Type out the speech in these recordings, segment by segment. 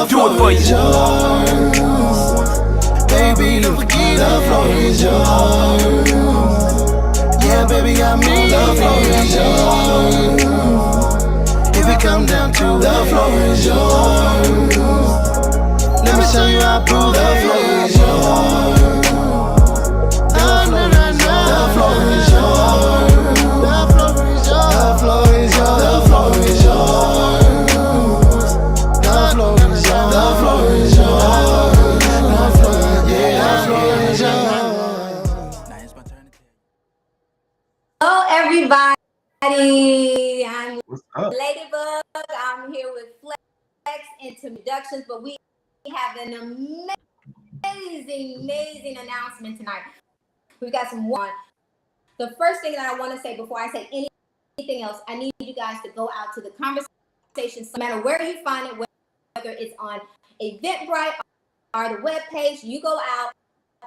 do it for you. Baby, don't forget the floor is yours. Yeah, baby, I mean the floor is yours. If it come down to the floor is yours. Let me show you how I prove the floor is yours. The floor is yours. The floor is yours. The floor is yours. The floor is yours. The floor is yours. The floor is yours. Hello, everybody. I'm Ladybug. I'm here with Flex Introductions, but we have an amazing announcement tonight. We've got some one. The first thing that I want to say before I say anything else, I need you guys to go out to the Coversation Summit. No matter where you find it, whether it's on Eventbrite or the webpage, you go out,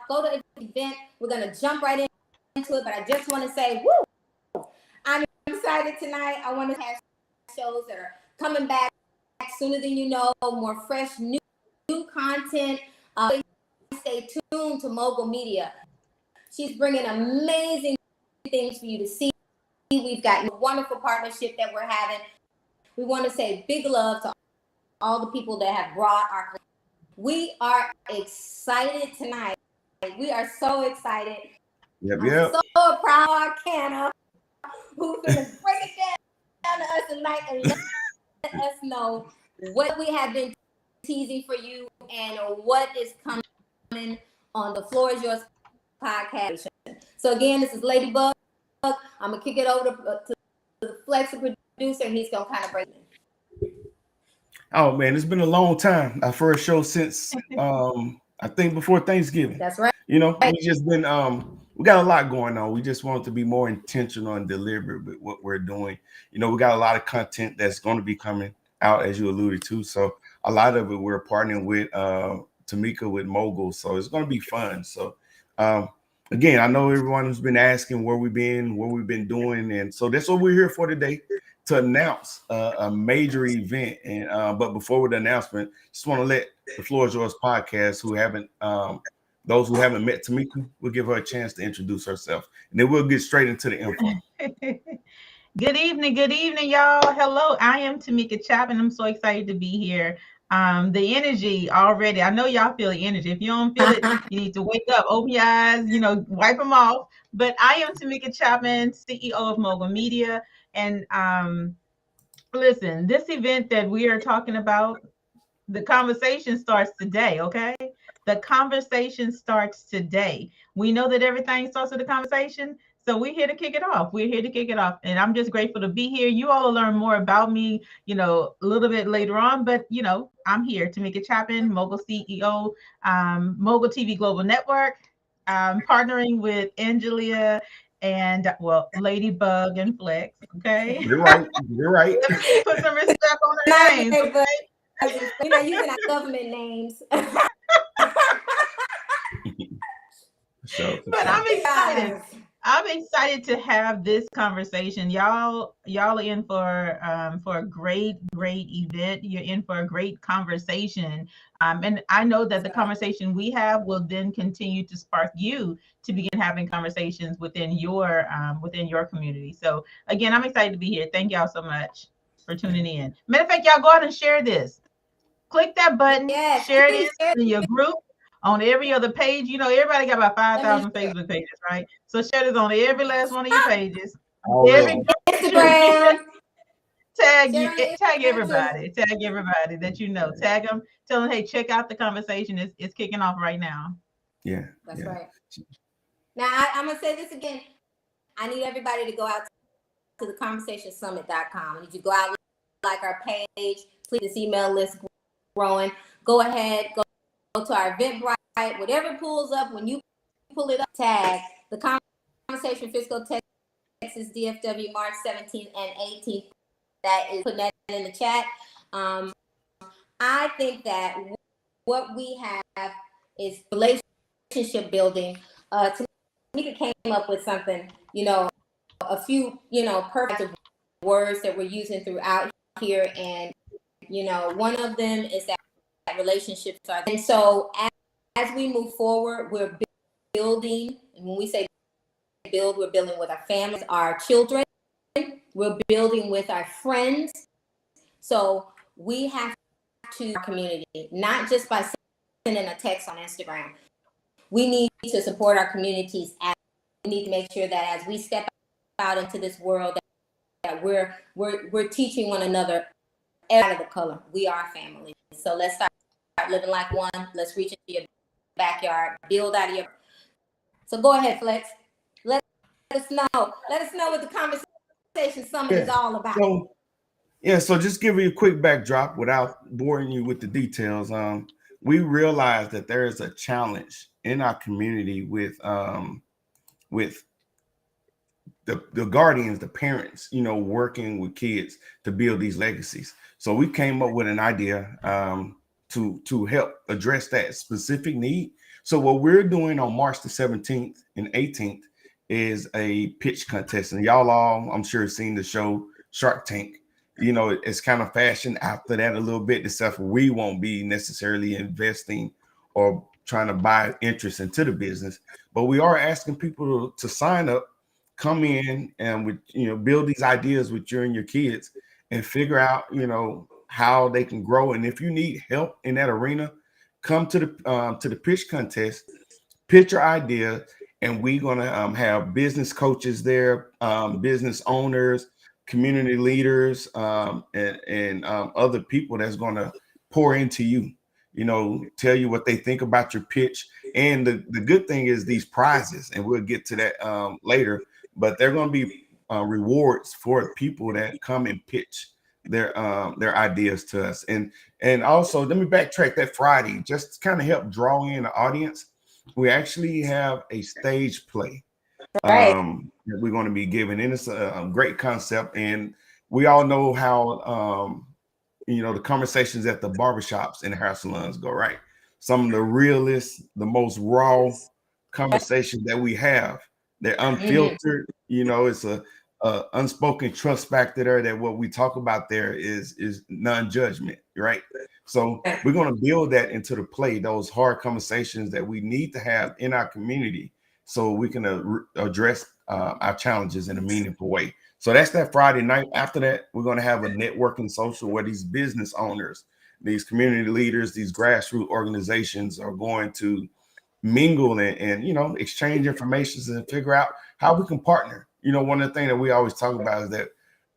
go to the event. We're going to jump right into it, but I just want to say, woo! I'm excited tonight. I want to have shows that are coming back sooner than you know, more fresh, new content. Stay tuned to Mogul Media. She's bringing amazing things for you to see. We've got a wonderful partnership that we're having. We want to say big love to all the people that have brought our. We are excited tonight. We are so excited. I'm so proud of our Canna, who's going to break it down to us tonight and let us know what we have been teasing for you and what is coming on the Floor is Yours podcast. So again, this is Ladybug. I'm going to kick it over to the Flex producer, and he's going to kind of break it. Oh, man, it's been a long time. Our first show since, I think, before Thanksgiving. That's right. You know, we just been, we got a lot going on. We just want to be more intentional and deliberate with what we're doing. You know, we got a lot of content that's going to be coming out, as you alluded to. So a lot of it we're partnering with Tamika with Mogul. So it's going to be fun. So again, I know everyone who's been asking where we've been doing. And so that's what we're here for today, to announce a major event. And but before the announcement, just want to let the Floor is Yours podcast, those who haven't met Tamika, we'll give her a chance to introduce herself, and then we'll get straight into the info. Good evening, y'all. Hello, I am Tamika Chapman. I'm so excited to be here. The energy already, I know y'all feel the energy. If you don't feel it, you need to wake up, open your eyes, wipe them off. But I am Tamika Chapman, CEO of Mogul Media. And listen, this event that we are talking about, the conversation starts today, okay? The conversation starts today. We know that everything starts with a conversation, so we're here to kick it off. And I'm just grateful to be here. You all will learn more about me, a little bit later on, but, I'm here. Tamika Chapman, Mogul CEO, Mogul TV Global Network, partnering with Angelia and, Ladybug and Flex, okay? You're right. Put some respect on their names, okay? We're not using our government names. But I'm excited. I'm excited to have this conversation. Y'all are in for a great event. You're in for a great conversation. And I know that the conversation we have will then continue to spark you to begin having conversations within your community. So again, I'm excited to be here. Thank y'all so much for tuning in. Matter of fact, y'all go out and share this. Click that button, share it in your group, on every other page. Everybody got about 5,000 Facebook pages, right? So share this on every last one of your pages. Every Instagram. Tag everybody. Tag everybody that you know. Tag them. Tell them, hey, check out the conversation. It's kicking off right now. Yeah. That's right. Now, I'm going to say this again. I need everybody to go out to the conversationsummit.com. I need you to go out, like our page. Please, this email list growing. Go ahead, go to our Eventbrite, whatever pulls up. When you pull it up, tag the Conversation Fiscal Texas DFW March 17th and 18th. That is putting that in the chat. I think that what we have is relationship building. Tamika came up with something, a few, perfect words that we're using throughout here, and one of them is that relationships are. And so as we move forward, we're building, and when we say build, we're building with our families, our children, we're building with our friends. So we have to our community, not just by sending a text on Instagram. We need to support our communities. We need to make sure that as we step out into this world, that we're teaching one another out of the color. We are family. So let's start living like one. Let's reach into your backyard, build out of your. So go ahead, Flex. Let us know. Let us know what the Conversation Summit is all about. So just give you a quick backdrop without boring you with the details. We realized that there is a challenge in our community with the guardians, the parents, working with kids to build these legacies. So we came up with an idea to help address that specific need. So what we're doing on March the 17th and 18th is a pitch contest. And y'all all, I'm sure, seen the show Shark Tank. It's kind of fashioned after that a little bit, except for we won't be necessarily investing or trying to buy interest into the business. But we are asking people to sign up, come in, and build these ideas with you and your kids and figure out, how they can grow. And if you need help in that arena, come to the pitch contest, pitch your idea, and we're gonna have business coaches there, business owners, community leaders, and other people that's gonna pour into you, tell you what they think about your pitch. And the good thing is these prizes, and we'll get to that later, but they're going to be rewards for people that come and pitch their ideas to us. And also, let me backtrack. That Friday, just to kind of help draw in the audience, we actually have a stage play that we're going to be giving, and it's a great concept. And we all know how the conversations at the barbershops and hair salons go, right? Some of the realest, the most raw conversations that we have. They're unfiltered. It's a unspoken trust factor there, that what we talk about there is non-judgment, right? So we're going to build that into the play, those hard conversations that we need to have in our community so we can address our challenges in a meaningful way. So that's that Friday night. After that, we're going to have a networking social where these business owners, these community leaders, these grassroots organizations are going to mingle and exchange information and figure out how we can partner. One of the things that we always talk about is that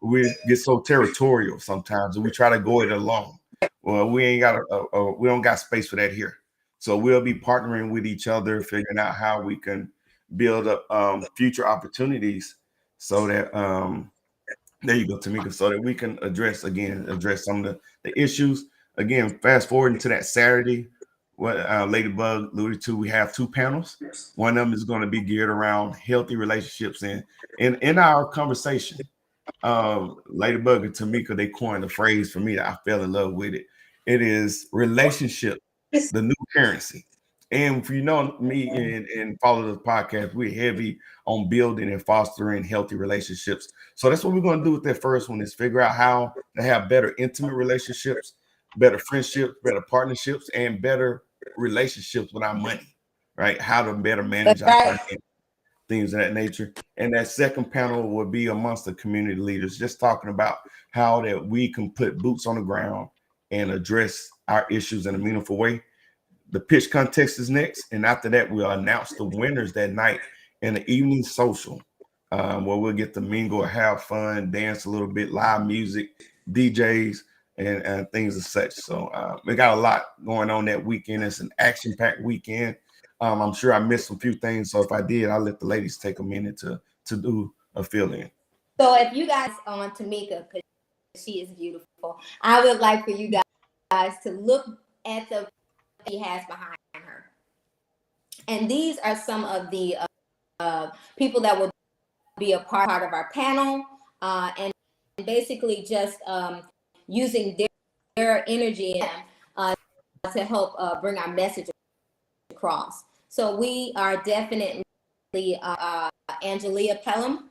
we get so territorial sometimes and we try to go it alone. Well, we don't got space for that here. So we'll be partnering with each other, figuring out how we can build up future opportunities so that there you go, Tamika, so that we can address some of the issues. Again, fast forwarding to that Saturday, what Ladybug alluded to, we have two panels. One of them is going to be geared around healthy relationships. And in our conversation, Ladybug and Tamika, they coined a phrase for me that I fell in love with it. It is relationship, the new currency. And if you know me and follow the podcast, we're heavy on building and fostering healthy relationships. So that's what we're going to do with that first one, is figure out how to have better intimate relationships, better friendships, better partnerships, and better relationships with our money, right? How to better manage our finances, things of that nature. And that second panel will be amongst the community leaders, just talking about how that we can put boots on the ground and address our issues in a meaningful way. The pitch contest is next, and after that, we'll announce the winners that night in the evening social, where we'll get to mingle, have fun, dance a little bit, live music, DJs, and things of such. So we got a lot going on that weekend. It's an action-packed weekend. I'm sure I missed a few things, so if I did, I'll let the ladies take a minute to do a fill-in. So if you guys on Tamika, because she is beautiful, I would like for you guys to look at the he has behind her. And these are some of the people that will be a part of our panel, and basically just using their energy to help bring our message across. So we are definitely Angelia Pelham,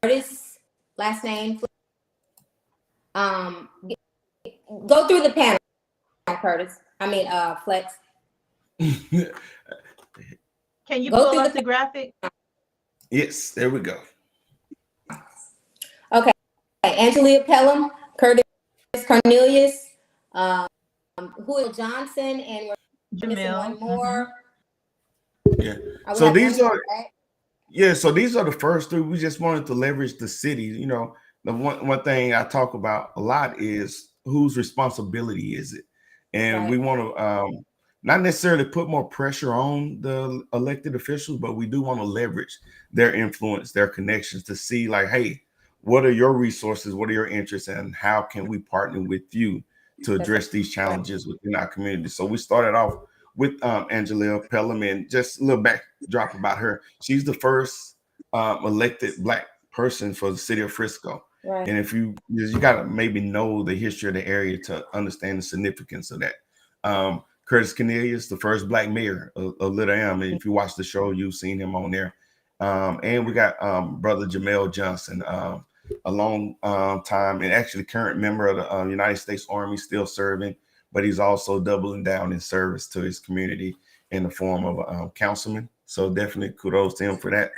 Curtis, last name, Go through the panel, Curtis. Flex. Can you Go pull through up the the graphic? Yes, there we go. Okay. Angelia Pelham, Curtis Cornelius, Julio Johnson, and we're missing one Jamil. more. Yeah. We So have these one are more, right? Yeah, so these are the first three. We just wanted to leverage the city. You know, the one thing I talk about a lot is whose responsibility is it, and Right. we want to not necessarily put more pressure on the elected officials, but we do want to leverage their influence, their connections to see like, hey, what are your resources? What are your interests, and how can we partner with you to That's address these challenges within our community? So we started off with Angela Pelham, and just a little backdrop about her. She's the first elected Black person for the city of Frisco. right. And if you got to maybe know the history of the area to understand the significance of that. Curtis Cornelius, the first Black mayor of Little Elm. And if you watch the show, you've seen him on there. And we got Brother Jamel Johnson, a long time and actually current member of the United States Army, still serving, but he's also doubling down in service to his community in the form of a councilman. So definitely kudos to him for that.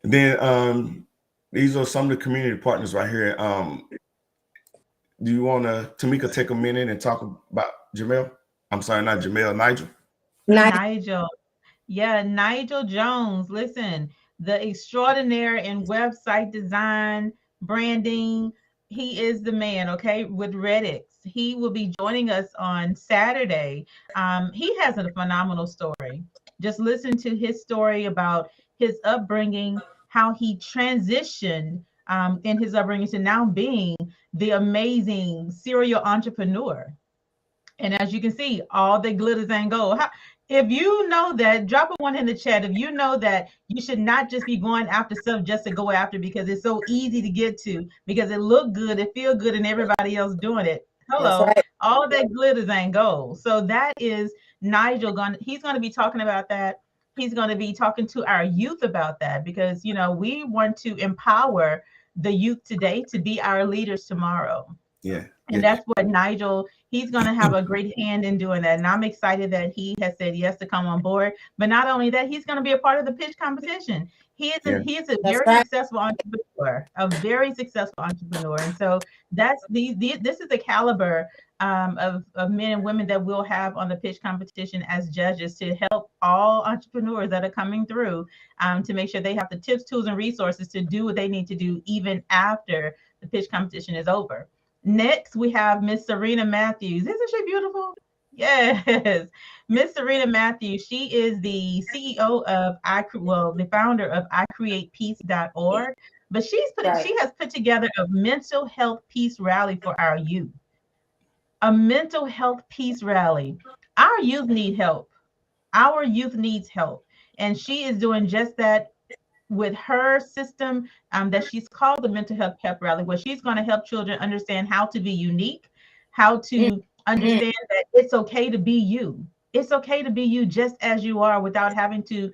And then these are some of the community partners right here. Do you want to, Tamika, take a minute and talk about Jamel? I'm sorry, not Jamel, Nigel. Nigel. Yeah, Nigel Jones. Listen, the extraordinaire in website design, branding. He is the man, okay, with Reddix. He will be joining us on Saturday. He has a phenomenal story. Just listen to his story about his upbringing, how he transitioned in his upbringing to now being the amazing serial entrepreneur. And as you can see, all that glitters ain't gold. If you know that, drop a one in the chat. If you know that you should not just be going after stuff just to go after because it's so easy to get to, because it look good, it feel good, and everybody else doing it. That's Hello, right. all that glitters ain't gold. So that is Nigel. He's going to be talking about that. He's going to be talking to our youth about that because we want to empower the youth today to be our leaders tomorrow. Yeah. And that's what Nigel, he's going to have a great hand in doing that. And I'm excited that he has said yes to come on board. But not only that, he's going to be a part of the pitch competition. He is a That's very right. successful entrepreneur, a very successful entrepreneur. And so that's this is the caliber of men and women that we'll have on the pitch competition as judges to help all entrepreneurs that are coming through to make sure they have the tips, tools, and resources to do what they need to do even after the pitch competition is over. Next, we have Miss Serena Matthews. Isn't she beautiful? Yes. Miss Serena Matthews, she is the CEO of the founder of ICreatePeace.org. But she has put together a mental health peace rally for our youth. A mental health peace rally. Our youth need help. Our youth needs help. And she is doing just that with her system that she's called the Mental Health Pep Rally, where she's going to help children understand how to be unique, how to understand that it's okay to be you. It's okay to be you just as you are without having to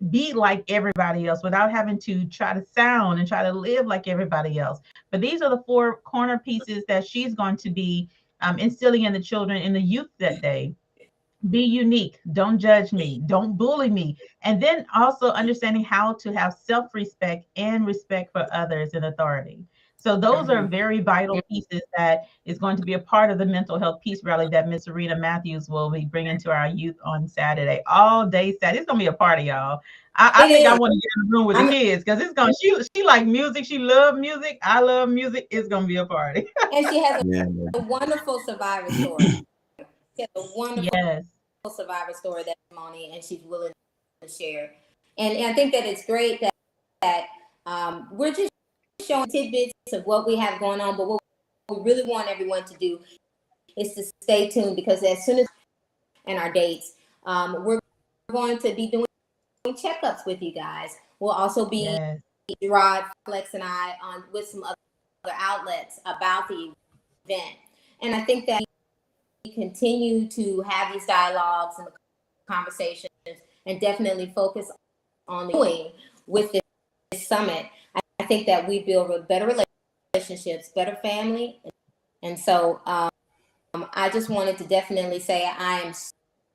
be like everybody else, without having to try to sound and try to live like everybody else. But these are the four corner pieces that she's going to be instilling in the children, in the youth that day. Be unique. Don't judge me. Don't bully me. And then also understanding how to have self-respect and respect for others in authority. So those are very vital pieces that is going to be a part of the mental health peace rally that Miss Serena Matthews will be bringing to our youth on Saturday, all day Saturday. It's gonna be a party, y'all. I think I want to get in the room with the kids because it's gonna. She like music. She love music. I love music. It's gonna be a party. And she has a wonderful survivor story. She has a wonderful survivor story testimony, and she's willing to share. And I think that it's great that we're just showing tidbits of what we have going on, but what we really want everyone to do is to stay tuned, because as soon as and our dates, we're going to be doing checkups with you guys. We'll also be Rod, Flex, and I on with some other outlets about the event. And I think that we continue to have these dialogues and the conversations, and definitely focus on the doing with this summit. I think that we build better relationships, better family, And so I just wanted to definitely say I am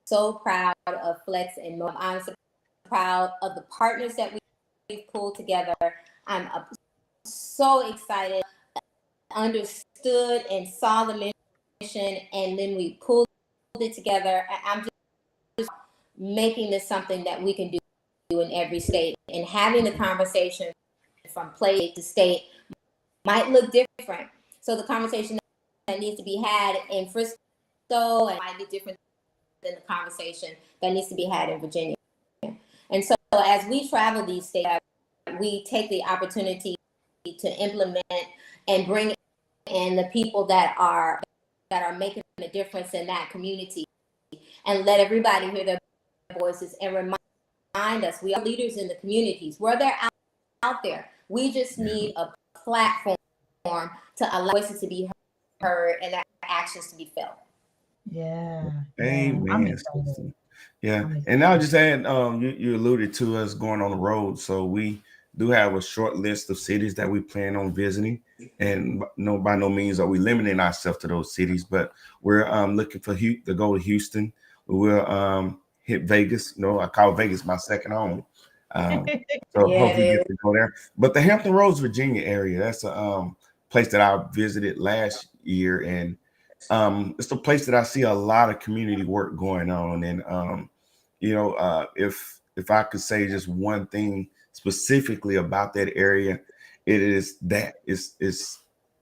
so proud of Flex and Mo. I'm so proud of the partners that we've pulled together. I'm so excited, understood and saw the mission, and then we pulled it together. I'm just making this something that we can do in every state, and having the conversation from place to state might look different. So the conversation that needs to be had in Frisco and might be different than the conversation that needs to be had in Virginia. And so as we travel these states, we take the opportunity to implement and bring in the people that are making a difference in that community, and let everybody hear their voices and remind us we are leaders in the communities where they're out there. We just need a platform to allow voices to be heard and their actions to be felt. Yeah. Amen. I'm excited. Yeah, and now just add, you alluded to us going on the road, so we do have a short list of cities that we plan on visiting, and by no means are we limiting ourselves to those cities, but we're looking for to go to Houston. We'll hit Vegas. I call Vegas my second home, so Yeah, hopefully get to go there. But the Hampton Roads, Virginia area, that's a place that I visited last year, and it's a place that I see a lot of community work going on, and if I could say just one thing specifically about that area, it is that it's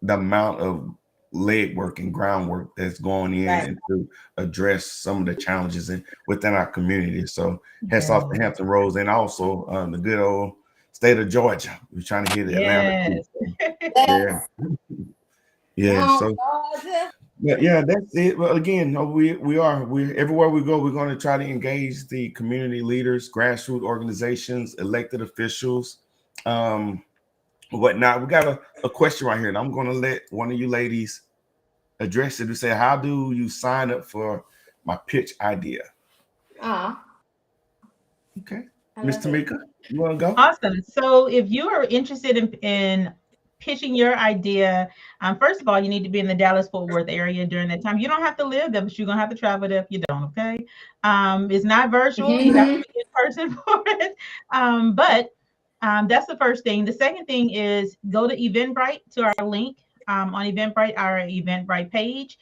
the amount of legwork and groundwork that's going in right. and to address some of the challenges within our community. So hats off to Hampton Roads, and also the good old state of Georgia. We're trying to hit Atlanta too. Yes. Yeah. So Georgia. yeah, that's it. Well, again, we everywhere we go, we're going to try to engage the community leaders, grassroots organizations, elected officials, whatnot. We got a question right here, and I'm going to let one of you ladies address it. We say, how do you sign up for my pitch idea? Okay, Miss Tamika, you want to go? Awesome. So if you are interested in pitching your idea, first of all, you need to be in the Dallas-Fort Worth area during that time. You don't have to live there, but you're going to have to travel there if you don't, okay? It's not virtual. You have to be in person for it. But that's the first thing. The second thing is go to Eventbrite, to our link on Eventbrite, our Eventbrite page.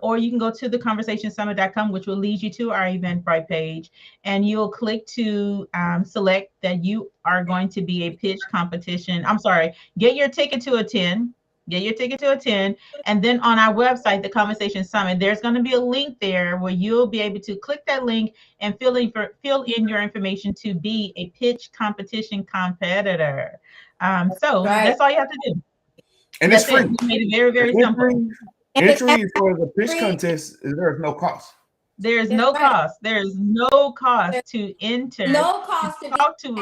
Or you can go to theconversationsummit.com, which will lead you to our Eventbrite page, and you'll click to select that you are going to be a pitch competition. I'm sorry, get your ticket to attend. Get your ticket to attend. And then on our website, the Conversation Summit, there's going to be a link there where you'll be able to click that link and fill in your information to be a pitch competition competitor. So that's all you have to do. And that's it's free. We made it very, very simple. Entry for the pitch contest, there's no cost. There's no cost. There's no cost to enter. No cost to talk to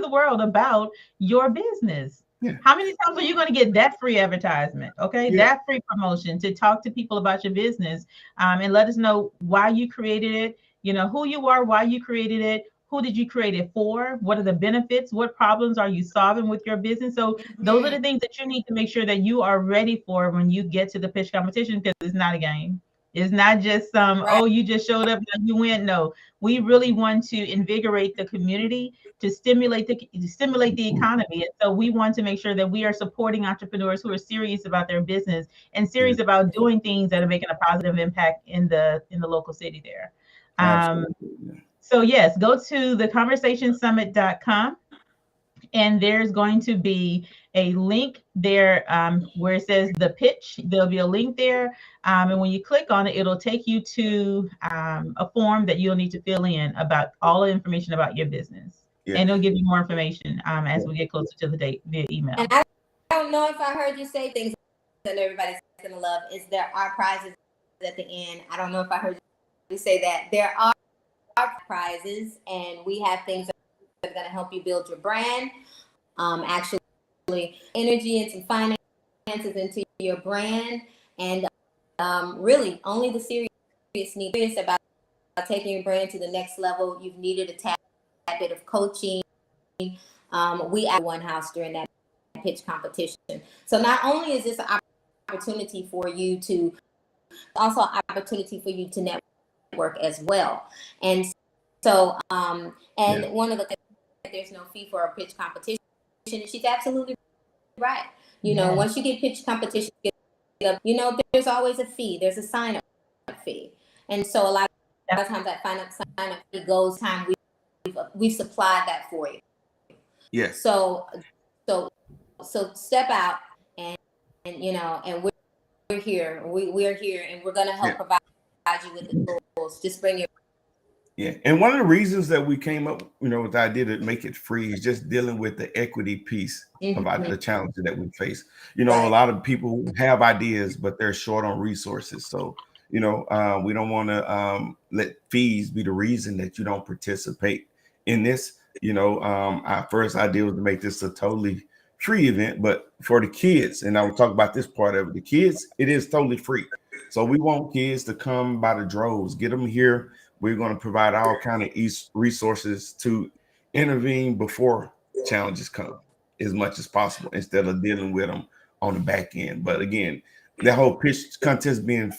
the world about your business. Yeah. How many times are you going to get that free advertisement? Okay, that free promotion to talk to people about your business, and let us know why you created it. Who you are, why you created it. Who did you create it for? What are the benefits? What problems are you solving with your business? So those are the things that you need to make sure that you are ready for when you get to the pitch competition, because it's not a game. It's not just oh, you just showed up, now you win. No, we really want to invigorate the community to stimulate the economy. And so we want to make sure that we are supporting entrepreneurs who are serious about their business and serious about doing things that are making a positive impact in the local city there. So yes, go to theconversationsummit.com. And there's going to be a link there where it says the pitch. There'll be a link there. And when you click on it, it'll take you to a form that you'll need to fill in about all the information about your business. Yeah. And it'll give you more information as we get closer to the date via email. And I don't know if I heard you say things that everybody's going to love. Is there are prizes at the end? I don't know if I heard you say that. There are prizes, and we have things that are going to help you build your brand. Actually, energy and some finances into your brand, and really only the serious about taking your brand to the next level. You've needed a tad bit of coaching. We at One House during that pitch competition. So not only is this an opportunity for you to network as well. And so, one of the things, there's no fee for a pitch competition, and she's absolutely right. Once you get pitch competition, there's always a fee. There's a sign up fee, and so a lot of times that sign up fee goes time we've supplied that for you. Yes. So step out and we're here. We're here, and we're going to help provide you with the tools. Just bring your. Yeah, and one of the reasons that we came up, with the idea to make it free is just dealing with the equity piece of the challenges that we face. A lot of people have ideas, but they're short on resources. So, we don't want to let fees be the reason that you don't participate in this. Our first idea was to make this a totally free event, but for the kids, and I will talk about this part of it, the kids, it is totally free. So we want kids to come by the droves, get them here. We're going to provide all kind of resources to intervene before challenges come as much as possible instead of dealing with them on the back end. But again, the whole pitch contest being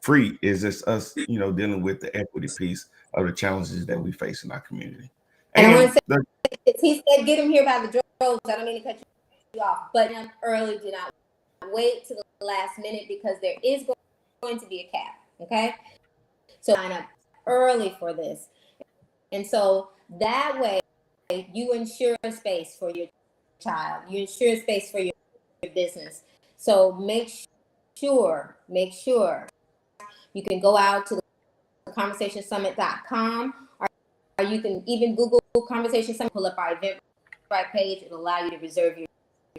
free is just us, dealing with the equity piece of the challenges that we face in our community. And I want to say, he said, get him here by the droves. I don't mean to cut you off, but early, do not wait to the last minute because there is going to be a cap. Okay. So sign up early for this. And so that way you ensure space for your child, you ensure space for your business. So make sure you can go out to the conversationsummit.com, or you can even Google Conversation Summit, pull up our Eventbrite page. It'll allow you to reserve your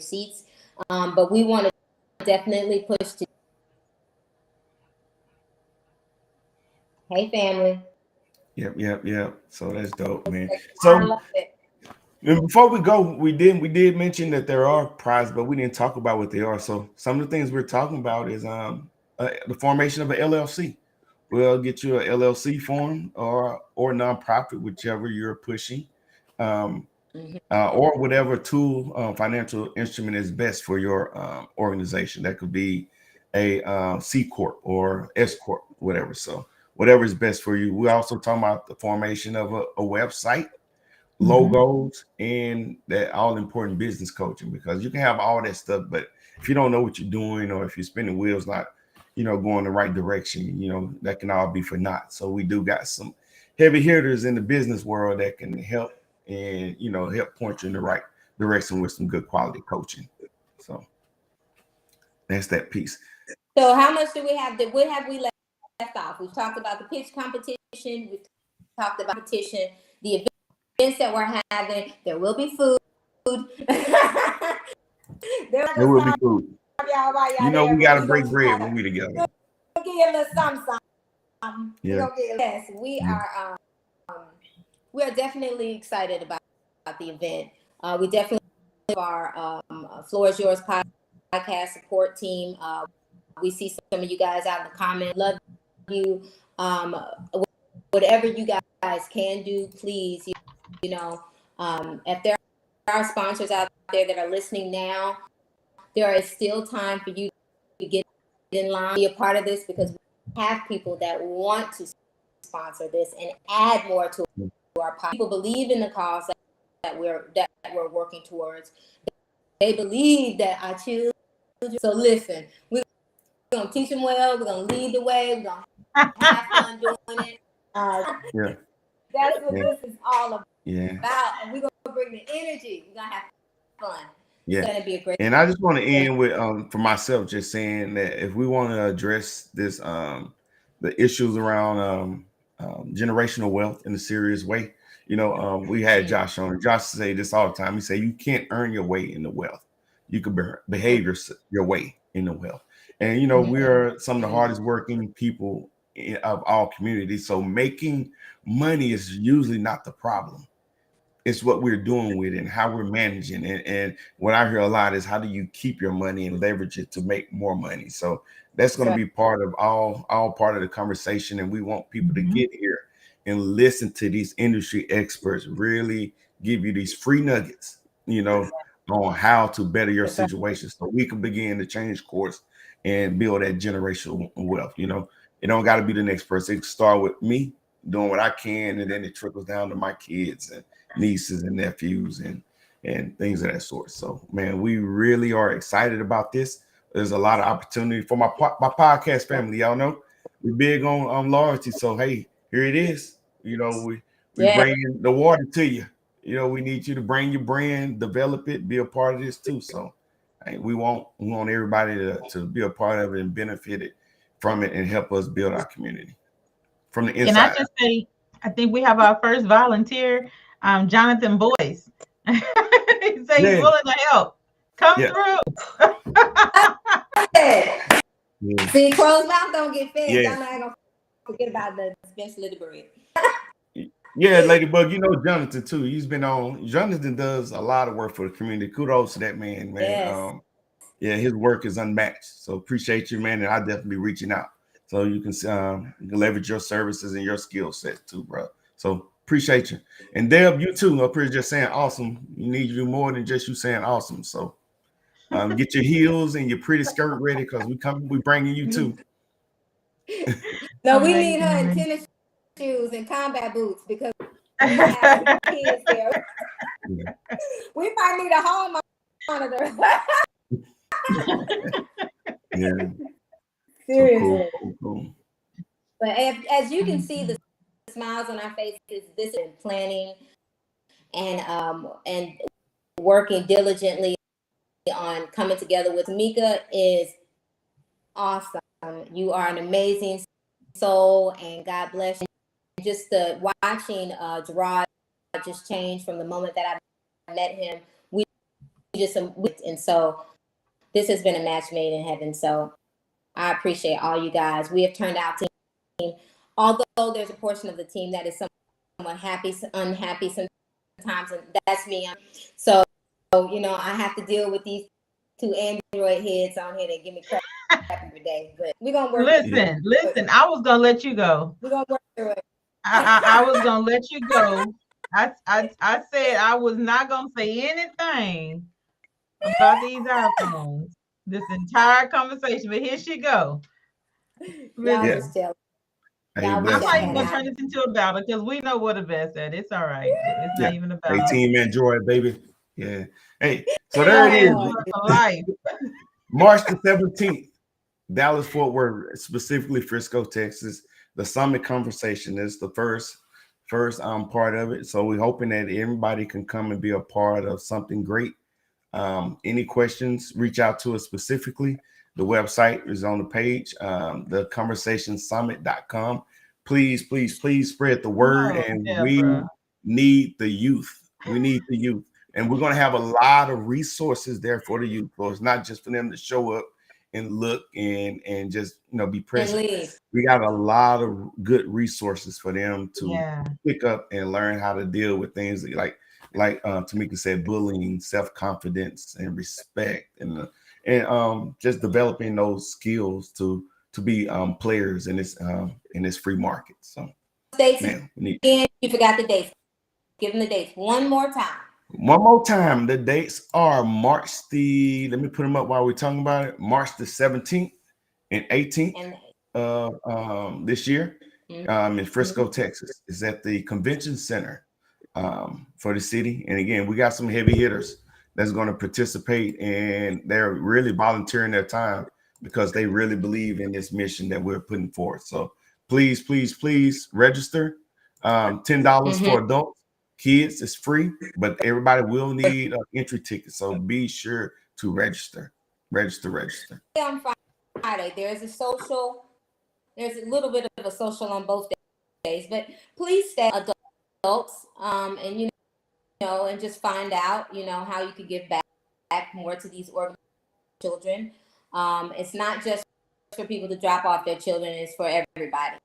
seats. But we want to definitely push to. Hey, family. Yep. So that's dope, man. So before we go, we did mention that there are prizes, but we didn't talk about what they are. So some of the things we're talking about is the formation of an LLC. We'll get you an LLC form or nonprofit, whichever you're pushing, or whatever tool, financial instrument is best for your organization. That could be a C Corp or S Corp, whatever. So whatever is best for you. We're also talking about the formation of a website, logos, and that all important business coaching, because you can have all that stuff, but if you don't know what you're doing, or if you're spinning wheels not going the right direction, that can all be for naught. So we do got some heavy hitters in the business world that can help and help point you in the right direction with some good quality coaching. So that's that piece. So how much do we have? What have we left off? We've talked about the pitch competition. We've talked about competition, the events that we're having. There will be food. There will be food. We got to break bread when we together. We'll give you a little something. Yeah. Yes, we are definitely excited about the event. We definitely have our Floor is Yours podcast support team. We see some of you guys out in the comments. Love you. Whatever you guys can do, please. If there are sponsors out there that are listening now, there is still time for you to get in line, be a part of this, because we have people that want to sponsor this and add more to our podcast. People believe in the cause that we're working towards. They believe that our children. So listen, we're gonna teach them well. We're gonna lead the way. We're gonna have fun doing it. That's what this is all about. And we're gonna bring the energy. We're gonna have fun. Yeah. It's gonna be a great. And I just want to end with for myself, just saying that if we want to address this the issues around generational wealth in a serious way, we had Josh on. Josh say this all the time. He say you can't earn your way into wealth. You can behave your way into wealth. And we are some of the hardest working people of all communities. So making money is usually not the problem. It's what we're doing with it and how we're managing it. And what I hear a lot is how do you keep your money and leverage it to make more money? So that's going to be part of all part of the conversation. And we want people to get here and listen to these industry experts really give you these free nuggets, on how to better your situation so we can begin to change course and build that generational wealth. You know, it don't got to be the next person. It can start with me doing what I can, and then it trickles down to my kids and nieces and nephews and things of that sort. So, man, we really are excited about this. There's a lot of opportunity for my podcast family. Y'all know we're big on loyalty. So, hey, here it is. You know, we bring the water to you. You know, we need you to bring your brand, develop it, be a part of this too. So, hey, we want everybody to be a part of it and benefit it from it and help us build our community from the inside. Can I just say, I think we have our first volunteer, Jonathan Boyce. He said he's willing to help. Come through. Yeah. See, closed mouth don't get fed. Y'all not gonna forget about the eventually the bread. Yeah, Ladybug, you know Jonathan too. He's been on. Jonathan does a lot of work for the community. Kudos to that man. Yes. Yeah, his work is unmatched. So appreciate you, man. And I'll definitely be reaching out so you can leverage your services and your skill set too, bro. So appreciate you. And Deb, you too. Up here just saying awesome. You need to do more than just you saying awesome. So get your heels and your pretty skirt ready because we bringing you too. No, we need her in tennis shoes and combat boots because we have kids there. We might need a hall monitor. Yeah. Seriously. So cool. But as you can see, the smiles on our faces, this is planning and working diligently on coming together with Tamika is awesome. You are an amazing soul, and God bless you. Just watching Gerard just change from the moment that I met him. And so this has been a match made in heaven. So I appreciate all you guys. We have turned out team, although there's a portion of the team that is somewhat happy, unhappy sometimes, and that's me. So you know, I have to deal with these two Android heads on here that give me crap every day. But we're gonna work. Listen. I was gonna let you go. We're gonna work through it. I was gonna let you go. I said I was not gonna say anything about these iPhones this entire conversation, but here she go. Y'all just tell. I'm not even gonna turn this into a battle because we know what the best at. It's all right. It's not even about. Hey, team Android, baby. Yeah. Hey, so there it is. Life. March the 17th, Dallas Fort Worth, specifically Frisco, Texas. The Summit Conversation is the first part of it. So we're hoping that everybody can come and be a part of something great. Any questions, reach out to us specifically. The website is on the page, the conversationsummit.com. Please spread the word. And we need the youth. We need the youth. And we're going to have a lot of resources there for the youth. So it's not just for them to show up and look and just, you know, be present. We got a lot of good resources for them to pick up and learn how to deal with things like Tamika said, bullying, self-confidence, and respect, and just developing those skills to be players in this free market. So, man, you forgot the dates. Give them the dates one more time. One more time. The dates are March let me put them up while we're talking about it. March the 17th and 18th this year in Frisco, Texas. Is at the Convention Center for the city. And again, we got some heavy hitters that's going to participate, and they're really volunteering their time because they really believe in this mission that we're putting forth. So please register. $10 for adults. Kids is free, but everybody will need an entry ticket. So be sure to register. On Friday, there's a little bit of a social on both days, but please stay adults, and you know, and just find out, you know, how you could give back more to these orphan children. It's not just for people to drop off their children; it's for everybody.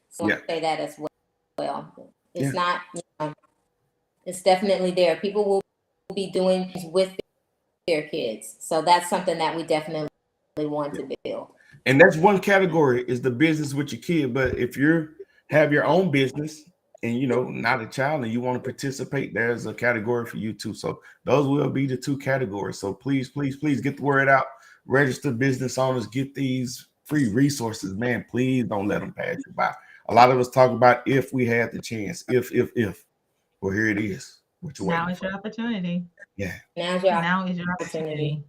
So I'll say that as well. It's not, you know, it's definitely there. People will be doing things with their kids, so that's something that we definitely want to build. And that's one category is the business with your kid. But if you have your own business and not a child and you want to participate, there's a category for you too. So those will be the 2 categories. So please get the word out. Registered business owners, get these free resources, man. Please don't let them pass you by. A lot of us talk about if we had the chance, if. Well, here it is. What you Now waiting is for? your opportunity. Yeah. Now is your opportunity.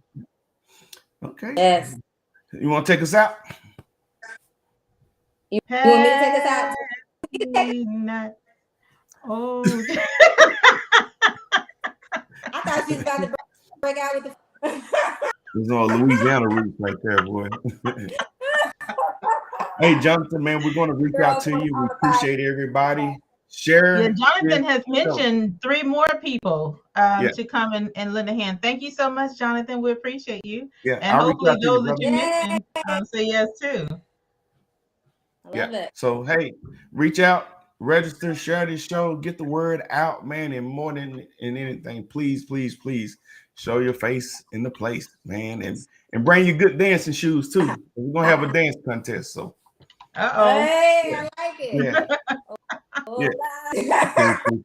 Okay. Yes. You want to take us out? You want me to take us out? Not. Oh. I thought she was about to break out with the. There's no Louisiana roots right there, boy. Hey, Jonathan, man, we're going to reach out to you. We appreciate everybody. Share. Yeah, Jonathan has show. mentioned 3 more people to come and lend a hand. Thank you so much, Jonathan. We appreciate you. Yeah, And I'll reach hopefully out to you, those that brother. you mentioned say yes too. I love it. So, hey, reach out, register, share this show, get the word out, man. And more than anything, please show your face in the place, man, and bring your good dancing shoes too. We're gonna have a dance contest. So, Hey, I like it. yeah. Oh, Yeah. Cool.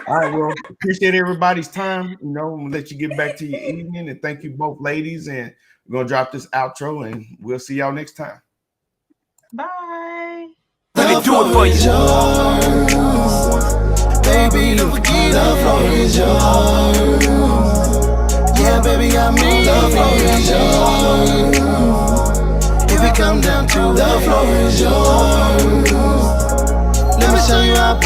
All right, well, appreciate everybody's time. I'm gonna let you get back to your evening, and thank you both, ladies. And we're gonna drop this outro, and we'll see y'all next time. Bye. Let me do it for you. Baby, don't forget the floor is yours. Yeah, baby, I mean the floor is yours. If it come down to the floor is yours. Let me show you how